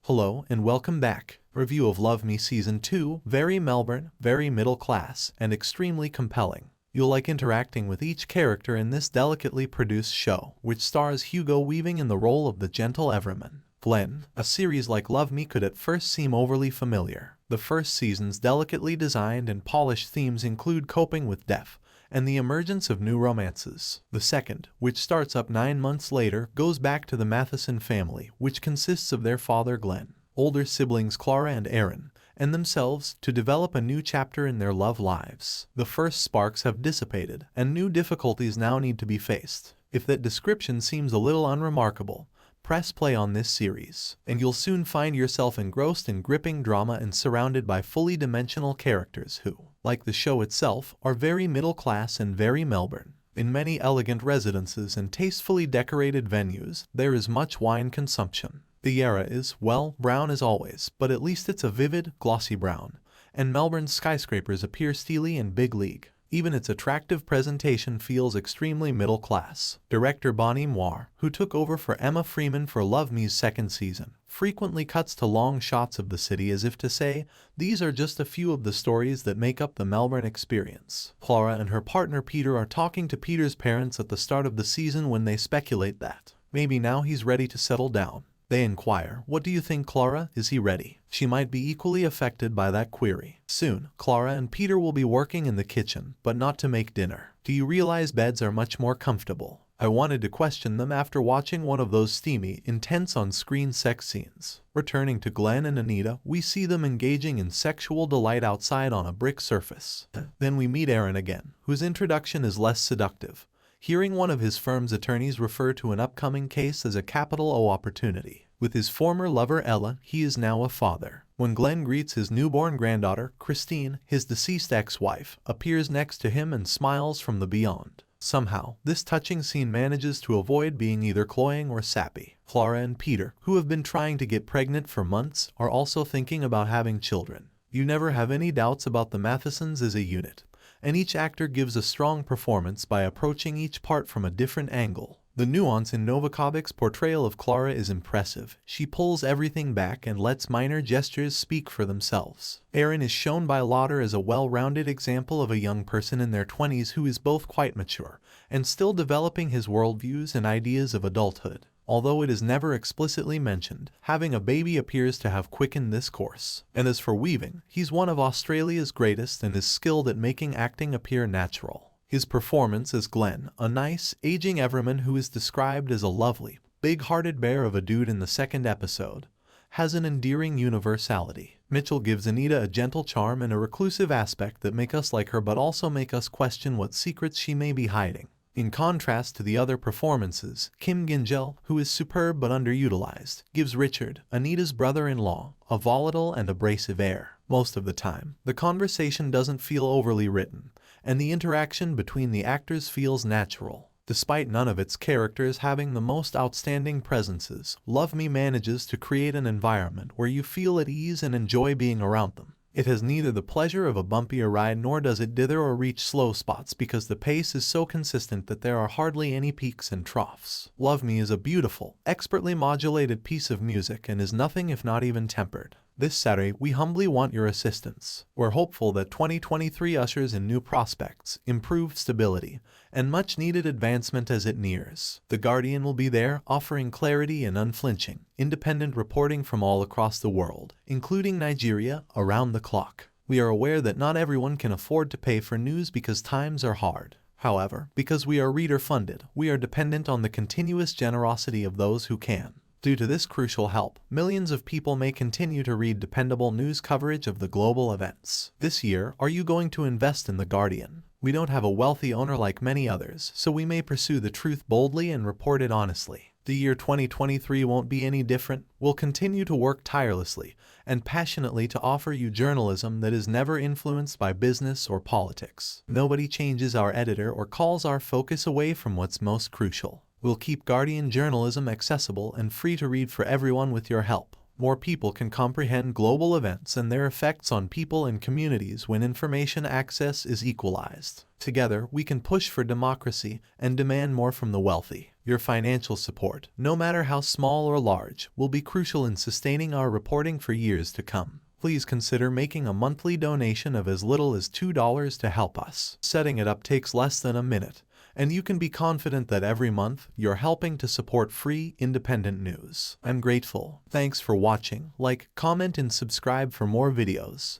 Hello and welcome back. Review of Love Me Season 2, very Melbourne, very middle class, and extremely compelling. You'll like interacting with each character in this delicately produced show, which stars Hugo Weaving in the role of the gentle Everman. Glenn. A series like Love Me could at first seem overly familiar. The first season's delicately designed and polished themes include coping with death and the emergence of new romances. The second, which starts up 9 months later, goes back to the Matheson family, which consists of their father Glenn, older siblings Clara and Aaron, and themselves, to develop a new chapter in their love lives. The first sparks have dissipated, and new difficulties now need to be faced. If that description seems a little unremarkable, press play on this series, and you'll soon find yourself engrossed in gripping drama and surrounded by fully dimensional characters who, like the show itself, are very middle class and very Melbourne. In many elegant residences and tastefully decorated venues, there is much wine consumption. The era is, well, brown as always, but at least it's a vivid, glossy brown, and Melbourne's skyscrapers appear steely and big league. Even its attractive presentation feels extremely middle class. Director Bonnie Moore, who took over for Emma Freeman for Love Me's second season, frequently cuts to long shots of the city as if to say, these are just a few of the stories that make up the Melbourne experience. Clara and her partner Peter are talking to Peter's parents at the start of the season when they speculate that maybe now he's ready to settle down. They inquire, "What do you think, Clara? Is he ready?" She might be equally affected by that query. Soon, Clara and Peter will be working in the kitchen, but not to make dinner. "Do you realize beds are much more comfortable?" I wanted to question them after watching one of those steamy, intense on-screen sex scenes. Returning to Glenn and Anita, we see them engaging in sexual delight outside on a brick surface. Then we meet Aaron again, whose introduction is less seductive. Hearing one of his firm's attorneys refer to an upcoming case as a capital O opportunity. With his former lover Ella, he is now a father. When Glenn greets his newborn granddaughter, Christine, his deceased ex-wife, appears next to him and smiles from the beyond. Somehow, this touching scene manages to avoid being either cloying or sappy. Clara and Peter, who have been trying to get pregnant for months, are also thinking about having children. You never have any doubts about the Mathesons as a unit, and each actor gives a strong performance by approaching each part from a different angle. The nuance in Novakovic's portrayal of Clara is impressive. She pulls everything back and lets minor gestures speak for themselves. Aaron is shown by Lauder as a well-rounded example of a young person in their 20s who is both quite mature and still developing his worldviews and ideas of adulthood. Although it is never explicitly mentioned, having a baby appears to have quickened this course. And as for Weaving, he's one of Australia's greatest and is skilled at making acting appear natural. His performance as Glenn, a nice, aging Everman who is described as a lovely, big-hearted bear of a dude in the second episode, has an endearing universality. Mitchell gives Anita a gentle charm and a reclusive aspect that make us like her but also make us question what secrets she may be hiding. In contrast to the other performances, Kim Gingell, who is superb but underutilized, gives Richard, Anita's brother-in-law, a volatile and abrasive air. Most of the time, the conversation doesn't feel overly written, and the interaction between the actors feels natural. Despite none of its characters having the most outstanding presences, Love Me manages to create an environment where you feel at ease and enjoy being around them. It has neither the pleasure of a bumpier ride nor does it dither or reach slow spots because the pace is so consistent that there are hardly any peaks and troughs. Love Me is a beautiful, expertly modulated piece of music and is nothing if not even tempered. This Saturday, we humbly want your assistance. We're hopeful that 2023 ushers in new prospects, improved stability, and much-needed advancement as it nears. The Guardian will be there, offering clarity and unflinching, independent reporting from all across the world, including Nigeria, around the clock. We are aware that not everyone can afford to pay for news because times are hard. However, because we are reader-funded, we are dependent on the continuous generosity of those who can. Due to this crucial help, millions of people may continue to read dependable news coverage of the global events. This year, are you going to invest in The Guardian? We don't have a wealthy owner like many others, so we may pursue the truth boldly and report it honestly. The year 2023 won't be any different. We'll continue to work tirelessly and passionately to offer you journalism that is never influenced by business or politics. Nobody changes our editor or calls our focus away from what's most crucial. We'll keep Guardian journalism accessible and free to read for everyone with your help. more people can comprehend global events and their effects on people and communities when information access is equalized. Together, we can push for democracy and demand more from the wealthy. Your financial support, no matter how small or large, will be crucial in sustaining our reporting for years to come. Please consider making a monthly donation of as little as $2 to help us. Setting it up takes less than a minute, and you can be confident that every month you're helping to support free, independent news. I'm grateful. Thanks for watching. Like, comment, and subscribe for more videos.